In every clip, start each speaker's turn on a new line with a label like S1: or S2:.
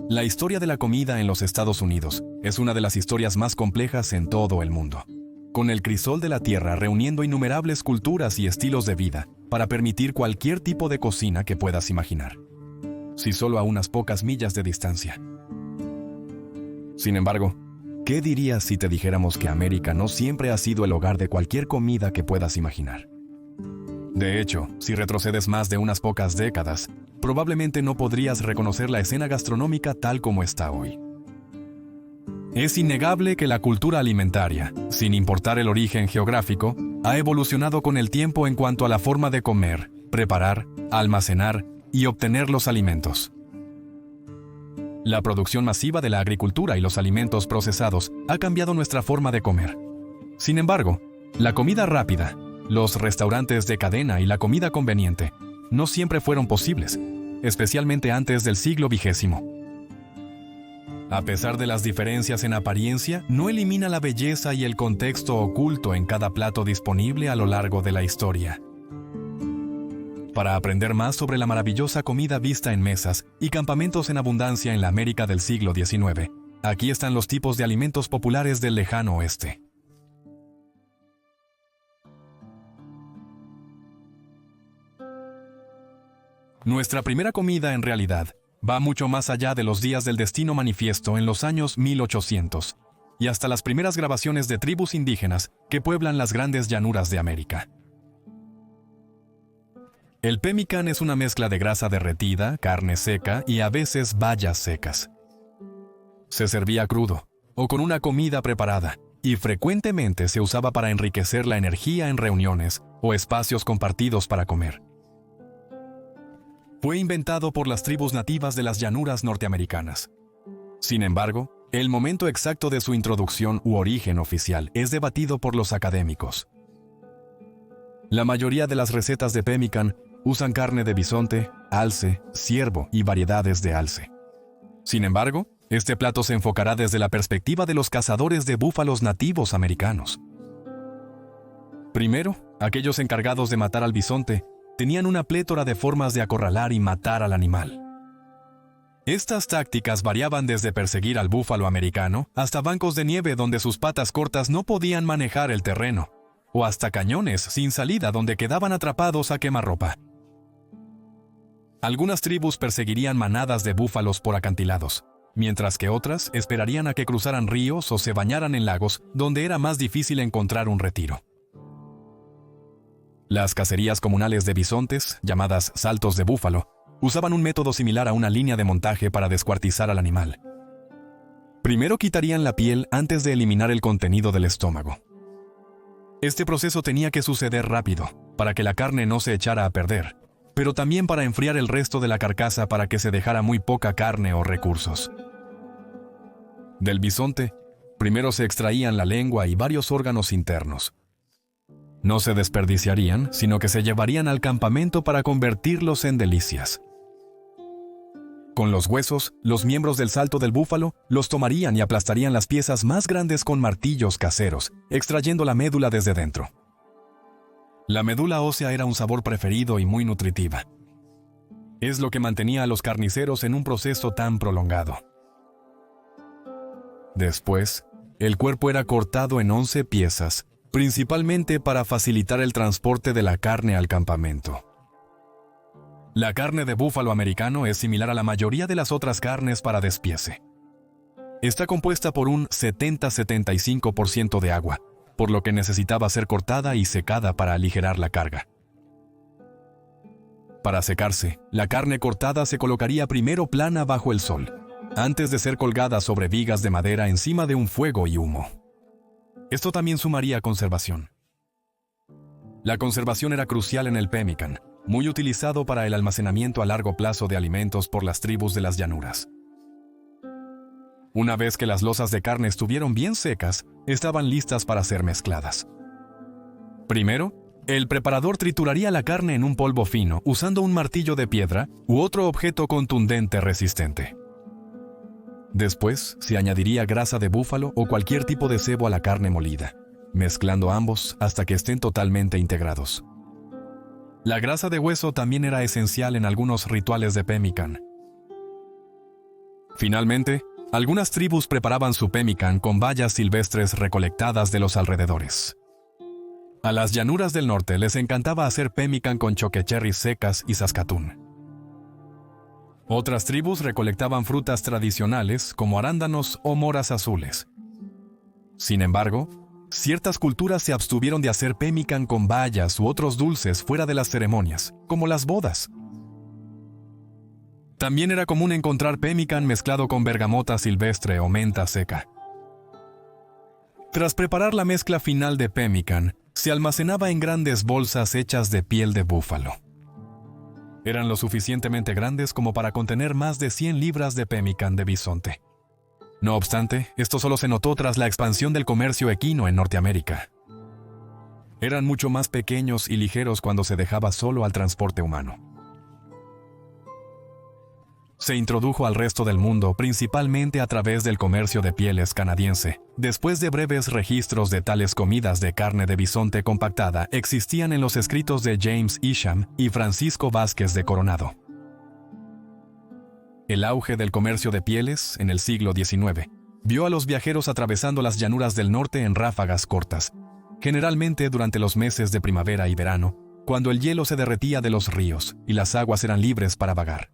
S1: La historia de la comida en los Estados Unidos es una de las historias más complejas en todo el mundo, con el crisol de la tierra reuniendo innumerables culturas y estilos de vida para permitir cualquier tipo de cocina que puedas imaginar, si solo a unas pocas millas de distancia. Sin embargo, ¿qué dirías si te dijéramos que América no siempre ha sido el hogar de cualquier comida que puedas imaginar? De hecho, si retrocedes más de unas pocas décadas, probablemente no podrías reconocer la escena gastronómica tal como está hoy. Es innegable que la cultura alimentaria, sin importar el origen geográfico, ha evolucionado con el tiempo en cuanto a la forma de comer, preparar, almacenar y obtener los alimentos. La producción masiva de la agricultura y los alimentos procesados ha cambiado nuestra forma de comer. Sin embargo, la comida rápida, los restaurantes de cadena y la comida conveniente no siempre fueron posibles, especialmente antes del siglo XX. A pesar de las diferencias en apariencia, no elimina la belleza y el contexto oculto en cada plato disponible a lo largo de la historia. Para aprender más sobre la maravillosa comida vista en mesas y campamentos en abundancia en la América del siglo XIX, aquí están los tipos de alimentos populares del lejano oeste. Nuestra primera comida, en realidad, va mucho más allá de los días del destino manifiesto en los años 1800 y hasta las primeras grabaciones de tribus indígenas que pueblan las grandes llanuras de América. El pemmican es una mezcla de grasa derretida, carne seca y a veces bayas secas. Se servía crudo o con una comida preparada y frecuentemente se usaba para enriquecer la energía en reuniones o espacios compartidos para comer. Fue inventado por las tribus nativas de las llanuras norteamericanas. Sin embargo, el momento exacto de su introducción u origen oficial es debatido por los académicos. La mayoría de las recetas de pemmican usan carne de bisonte, alce, ciervo y variedades de alce. Sin embargo, este plato se enfocará desde la perspectiva de los cazadores de búfalos nativos americanos. Primero, aquellos encargados de matar al bisonte tenían una plétora de formas de acorralar y matar al animal. Estas tácticas variaban desde perseguir al búfalo americano hasta bancos de nieve donde sus patas cortas no podían manejar el terreno, o hasta cañones sin salida donde quedaban atrapados a quemarropa. Algunas tribus perseguirían manadas de búfalos por acantilados, mientras que otras esperarían a que cruzaran ríos o se bañaran en lagos donde era más difícil encontrar un retiro. Las cacerías comunales de bisontes, llamadas saltos de búfalo, usaban un método similar a una línea de montaje para descuartizar al animal. Primero quitarían la piel antes de eliminar el contenido del estómago. Este proceso tenía que suceder rápido, para que la carne no se echara a perder, pero también para enfriar el resto de la carcasa para que se dejara muy poca carne o recursos. Del bisonte, primero se extraían la lengua y varios órganos internos. No se desperdiciarían, sino que se llevarían al campamento para convertirlos en delicias. Con los huesos, los miembros del salto del búfalo los tomarían y aplastarían las piezas más grandes con martillos caseros, extrayendo la médula desde dentro. La médula ósea era un sabor preferido y muy nutritiva. Es lo que mantenía a los carniceros en un proceso tan prolongado. Después, el cuerpo era cortado en 11 piezas, principalmente para facilitar el transporte de la carne al campamento. La carne de búfalo americano es similar a la mayoría de las otras carnes para despiece. Está compuesta por un 70-75% de agua, por lo que necesitaba ser cortada y secada para aligerar la carga. Para secarse, la carne cortada se colocaría primero plana bajo el sol, antes de ser colgada sobre vigas de madera encima de un fuego y humo. Esto también sumaría conservación. La conservación era crucial en el pemmican, muy utilizado para el almacenamiento a largo plazo de alimentos por las tribus de las llanuras. Una vez que las losas de carne estuvieron bien secas, estaban listas para ser mezcladas. Primero, el preparador trituraría la carne en un polvo fino usando un martillo de piedra u otro objeto contundente resistente. Después, se añadiría grasa de búfalo o cualquier tipo de cebo a la carne molida, mezclando ambos hasta que estén totalmente integrados. La grasa de hueso también era esencial en algunos rituales de pemmican. Finalmente, algunas tribus preparaban su pemmican con bayas silvestres recolectadas de los alrededores. A las llanuras del norte les encantaba hacer pemmican con choquecherries secas y saskatoon. Otras tribus recolectaban frutas tradicionales como arándanos o moras azules. Sin embargo, ciertas culturas se abstuvieron de hacer pemmican con bayas u otros dulces fuera de las ceremonias, como las bodas. También era común encontrar pemmican mezclado con bergamota silvestre o menta seca. Tras preparar la mezcla final de pemmican, se almacenaba en grandes bolsas hechas de piel de búfalo. Eran lo suficientemente grandes como para contener más de 100 libras de pemmican de bisonte. No obstante, esto solo se notó tras la expansión del comercio equino en Norteamérica. Eran mucho más pequeños y ligeros cuando se dejaba solo al transporte humano. Se introdujo al resto del mundo principalmente a través del comercio de pieles canadiense. Después de breves registros de tales comidas de carne de bisonte compactada existían en los escritos de James Isham y Francisco Vázquez de Coronado. El auge del comercio de pieles en el siglo XIX vio a los viajeros atravesando las llanuras del norte en ráfagas cortas, generalmente durante los meses de primavera y verano, cuando el hielo se derretía de los ríos y las aguas eran libres para vagar.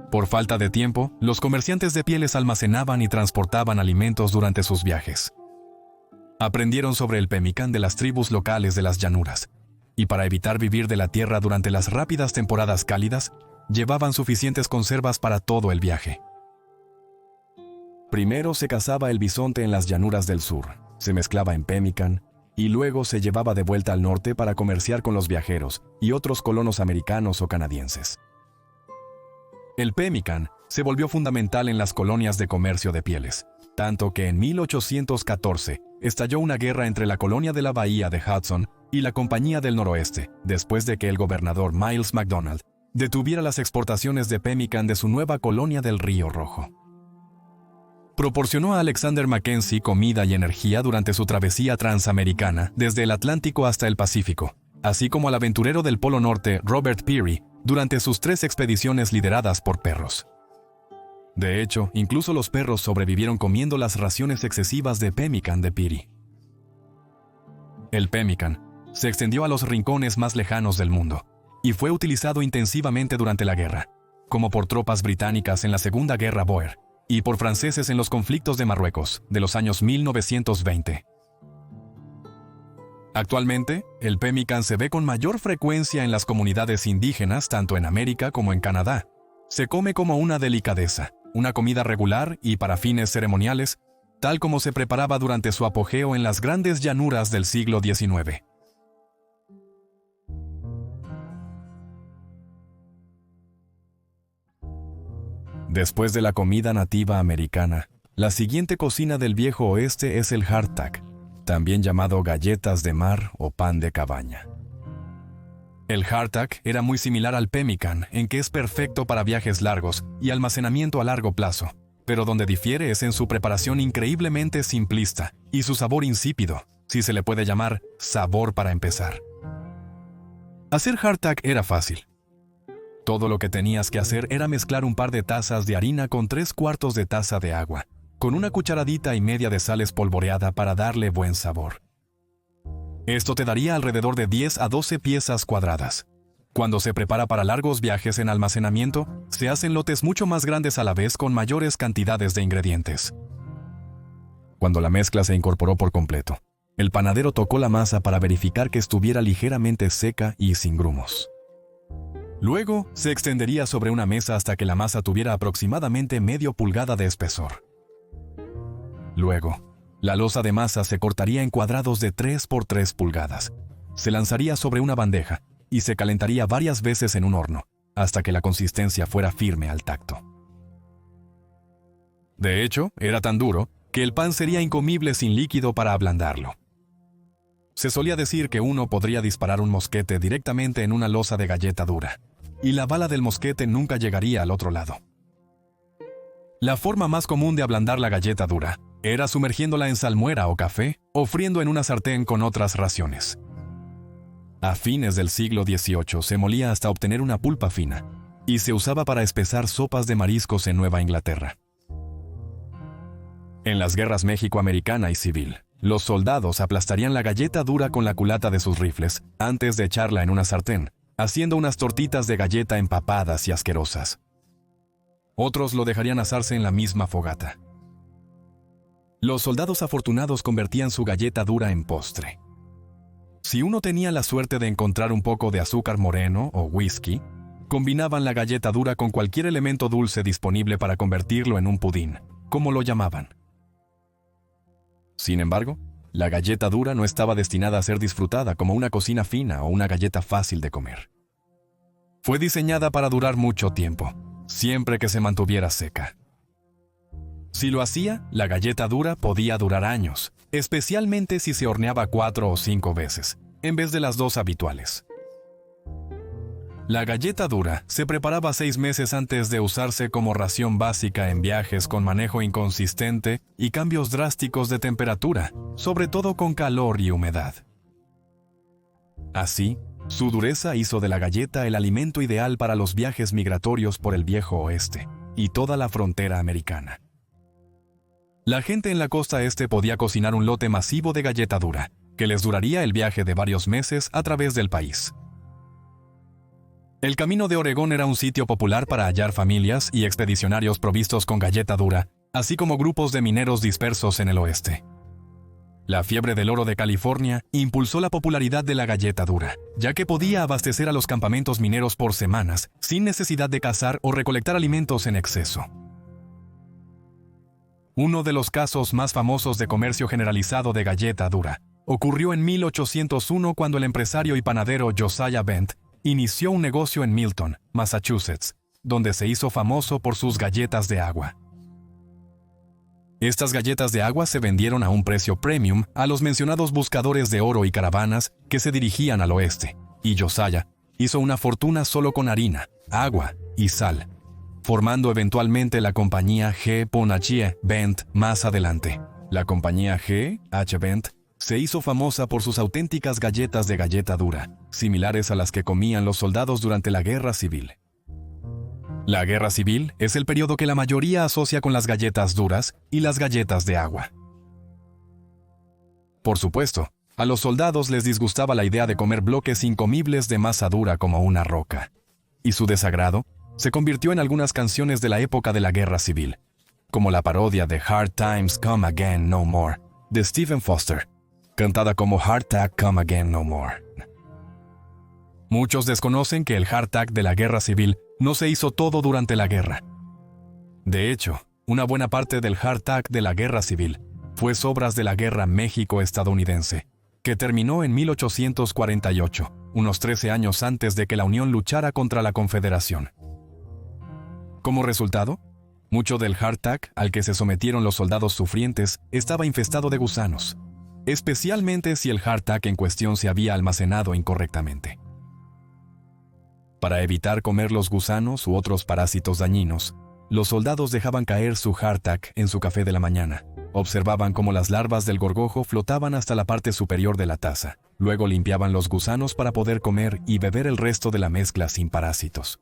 S1: Por falta de tiempo, los comerciantes de pieles almacenaban y transportaban alimentos durante sus viajes. Aprendieron sobre el pemmican de las tribus locales de las llanuras, y para evitar vivir de la tierra durante las rápidas temporadas cálidas, llevaban suficientes conservas para todo el viaje. Primero se cazaba el bisonte en las llanuras del sur, se mezclaba en pemmican, y luego se llevaba de vuelta al norte para comerciar con los viajeros y otros colonos americanos o canadienses. El pemmican se volvió fundamental en las colonias de comercio de pieles, tanto que en 1814 estalló una guerra entre la colonia de la bahía de Hudson y la Compañía del Noroeste, después de que el gobernador Miles MacDonald detuviera las exportaciones de pemmican de su nueva colonia del Río Rojo. Proporcionó a Alexander Mackenzie comida y energía durante su travesía transamericana desde el Atlántico hasta el Pacífico, así como al aventurero del Polo Norte Robert Peary durante sus 3 expediciones lideradas por perros. De hecho, incluso los perros sobrevivieron comiendo las raciones excesivas de pemmican de Peary. El pemmican se extendió a los rincones más lejanos del mundo y fue utilizado intensivamente durante la guerra, como por tropas británicas en la Segunda Guerra Bóer y por franceses en los conflictos de Marruecos de los años 1920. Actualmente, el pemmican se ve con mayor frecuencia en las comunidades indígenas tanto en América como en Canadá. Se come como una delicadeza, una comida regular y para fines ceremoniales, tal como se preparaba durante su apogeo en las grandes llanuras del siglo XIX. Después de la comida nativa americana, la siguiente cocina del viejo oeste es el hardtack, también llamado galletas de mar o pan de cabaña. El hardtack era muy similar al pemmican en que es perfecto para viajes largos y almacenamiento a largo plazo, pero donde difiere es en su preparación increíblemente simplista y su sabor insípido, si se le puede llamar sabor para empezar. Hacer hardtack era fácil. Todo lo que tenías que hacer era mezclar un par de tazas de harina con 3/4 de taza de agua, con una cucharadita y media de sal espolvoreada para darle buen sabor. Esto te daría alrededor de 10 a 12 piezas cuadradas. Cuando se prepara para largos viajes en almacenamiento, se hacen lotes mucho más grandes a la vez con mayores cantidades de ingredientes. Cuando la mezcla se incorporó por completo, el panadero tocó la masa para verificar que estuviera ligeramente seca y sin grumos. Luego, se extendería sobre una mesa hasta que la masa tuviera aproximadamente medio pulgada de espesor. Luego, la losa de masa se cortaría en cuadrados de 3 por 3 pulgadas. Se lanzaría sobre una bandeja y se calentaría varias veces en un horno, hasta que la consistencia fuera firme al tacto. De hecho, era tan duro que el pan sería incomible sin líquido para ablandarlo. Se solía decir que uno podría disparar un mosquete directamente en una losa de galleta dura, y la bala del mosquete nunca llegaría al otro lado. La forma más común de ablandar la galleta dura era sumergiéndola en salmuera o café o friendo en una sartén con otras raciones. A fines del siglo XVIII se molía hasta obtener una pulpa fina, y se usaba para espesar sopas de mariscos en Nueva Inglaterra. En las guerras México-americana y civil, los soldados aplastarían la galleta dura con la culata de sus rifles antes de echarla en una sartén, haciendo unas tortitas de galleta empapadas y asquerosas. Otros lo dejarían asarse en la misma fogata. Los soldados afortunados convertían su galleta dura en postre. Si uno tenía la suerte de encontrar un poco de azúcar moreno o whisky, combinaban la galleta dura con cualquier elemento dulce disponible para convertirlo en un pudín, como lo llamaban. Sin embargo, la galleta dura no estaba destinada a ser disfrutada como una cocina fina o una galleta fácil de comer. Fue diseñada para durar mucho tiempo, siempre que se mantuviera seca. Si lo hacía, la galleta dura podía durar años, especialmente si se horneaba 4 o 5 veces, en vez de las 2 habituales. La galleta dura se preparaba 6 meses antes de usarse como ración básica en viajes con manejo inconsistente y cambios drásticos de temperatura, sobre todo con calor y humedad. Así, su dureza hizo de la galleta el alimento ideal para los viajes migratorios por el viejo oeste y toda la frontera americana. La gente en la costa este podía cocinar un lote masivo de galleta dura, que les duraría el viaje de varios meses a través del país. El Camino de Oregón era un sitio popular para hallar familias y expedicionarios provistos con galleta dura, así como grupos de mineros dispersos en el oeste. La fiebre del oro de California impulsó la popularidad de la galleta dura, ya que podía abastecer a los campamentos mineros por semanas, sin necesidad de cazar o recolectar alimentos en exceso. Uno de los casos más famosos de comercio generalizado de galleta dura ocurrió en 1801 cuando el empresario y panadero Josiah Bent inició un negocio en Milton, Massachusetts, donde se hizo famoso por sus galletas de agua. Estas galletas de agua se vendieron a un precio premium a los mencionados buscadores de oro y caravanas que se dirigían al oeste, y Josiah hizo una fortuna solo con harina, agua y sal, formando eventualmente la compañía G. Bent más adelante. La compañía G. H. Bent se hizo famosa por sus auténticas galletas de galleta dura, similares a las que comían los soldados durante la Guerra Civil. La Guerra Civil es el periodo que la mayoría asocia con las galletas duras y las galletas de agua. Por supuesto, a los soldados les disgustaba la idea de comer bloques incomibles de masa dura como una roca, y su desagrado se convirtió en algunas canciones de la época de la Guerra Civil, como la parodia de Hard Times Come Again No More, de Stephen Foster, cantada como Hardtack Come Again No More. Muchos desconocen que el hardtack de la Guerra Civil no se hizo todo durante la guerra. De hecho, una buena parte del hardtack de la Guerra Civil fue sobras de la Guerra México-estadounidense, que terminó en 1848, unos 13 años antes de que la Unión luchara contra la Confederación. Como resultado, mucho del hardtack al que se sometieron los soldados sufrientes estaba infestado de gusanos, especialmente si el hardtack en cuestión se había almacenado incorrectamente. Para evitar comer los gusanos u otros parásitos dañinos, los soldados dejaban caer su hardtack en su café de la mañana, observaban cómo las larvas del gorgojo flotaban hasta la parte superior de la taza, luego limpiaban los gusanos para poder comer y beber el resto de la mezcla sin parásitos.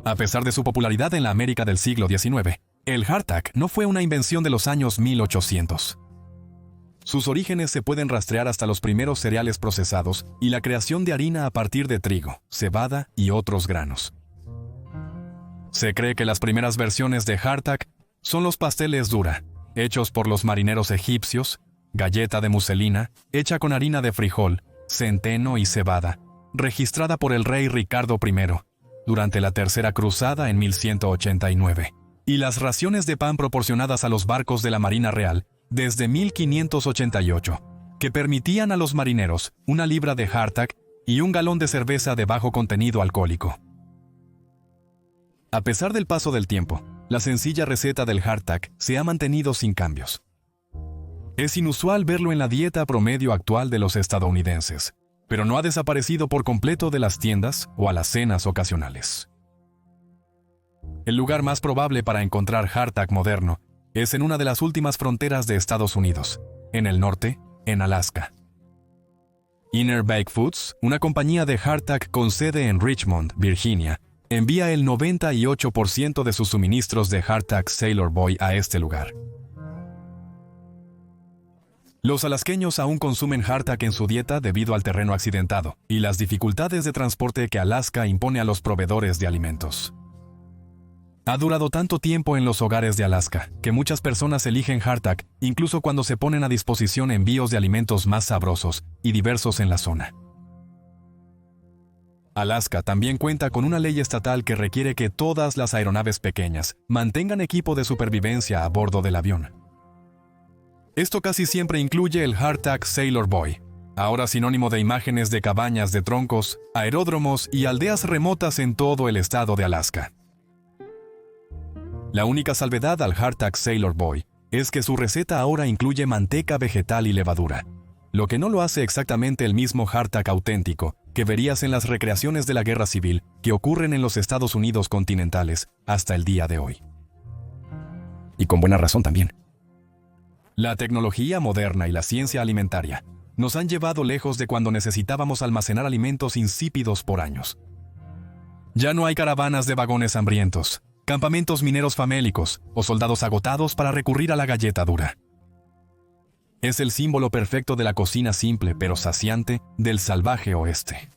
S1: A pesar de su popularidad en la América del siglo XIX, el hardtack no fue una invención de los años 1800. Sus orígenes se pueden rastrear hasta los primeros cereales procesados y la creación de harina a partir de trigo, cebada y otros granos. Se cree que las primeras versiones de hardtack son los pasteles dura, hechos por los marineros egipcios, galleta de muselina, hecha con harina de frijol, centeno y cebada, registrada por el rey Ricardo I, durante la Tercera Cruzada en 1189, y las raciones de pan proporcionadas a los barcos de la Marina Real desde 1588, que permitían a los marineros una libra de hardtack y un galón de cerveza de bajo contenido alcohólico. A pesar del paso del tiempo, la sencilla receta del hardtack se ha mantenido sin cambios. Es inusual verlo en la dieta promedio actual de los estadounidenses, pero no ha desaparecido por completo de las tiendas o alacenas ocasionales. El lugar más probable para encontrar hardtack moderno es en una de las últimas fronteras de Estados Unidos, en el norte, en Alaska. Inner Bake Foods, una compañía de hardtack con sede en Richmond, Virginia, envía el 98% de sus suministros de Hardtack Sailor Boy a este lugar. Los alasqueños aún consumen hardtack en su dieta debido al terreno accidentado y las dificultades de transporte que Alaska impone a los proveedores de alimentos. Ha durado tanto tiempo en los hogares de Alaska que muchas personas eligen hardtack incluso cuando se ponen a disposición envíos de alimentos más sabrosos y diversos en la zona. Alaska también cuenta con una ley estatal que requiere que todas las aeronaves pequeñas mantengan equipo de supervivencia a bordo del avión. Esto casi siempre incluye el Hardtack Sailor Boy, ahora sinónimo de imágenes de cabañas de troncos, aeródromos y aldeas remotas en todo el estado de Alaska. La única salvedad al Hardtack Sailor Boy es que su receta ahora incluye manteca vegetal y levadura, lo que no lo hace exactamente el mismo hardtack auténtico que verías en las recreaciones de la guerra civil que ocurren en los Estados Unidos continentales hasta el día de hoy. Y con buena razón también. La tecnología moderna y la ciencia alimentaria nos han llevado lejos de cuando necesitábamos almacenar alimentos insípidos por años. Ya no hay caravanas de vagones hambrientos, campamentos mineros famélicos o soldados agotados para recurrir a la galleta dura. Es el símbolo perfecto de la cocina simple pero saciante del salvaje oeste.